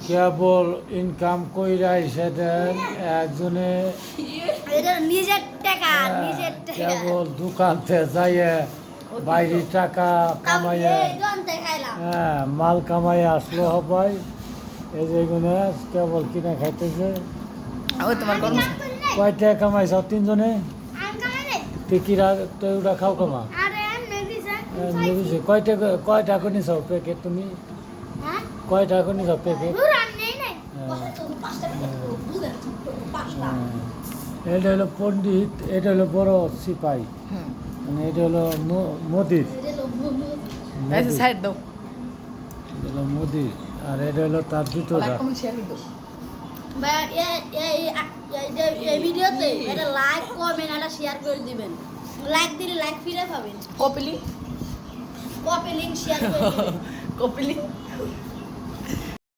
কেবল income কইরা এসে দেন একজনে এটা নিজের টাকা নিজের টাকা কেবল দোকানতে যাইয়ে বাইরে টাকা কামাইয়া হ্যাঁ মাল কামাইয়া আসলো হবাই এই যেগুলো কেবল কিনে খাইতেছে ওই তোমার কর্ম কয় টাকা কামাইছ তিনজনে টিকিরা তো ওটা খাও কামা মেডিসে কয় টাকা নিছ প্যাকেট তুমি কয় টাকা নিছ প্যাকেট এটা হলো পণ্ডিত এটা হলো বড় সিপাই মানে এটা হলো মোদির সাইড দাও এটা হলো মোদির আর এটা হলো তার জুতোটা এই ভিডিওতে এটা লাইক কমেন্ট আর শেয়ার করে দিবেন লাইক দিলে লাইক ফিরে পাবেন কপিলি কপি লিংক শেয়ার করে দিবেন কপিলি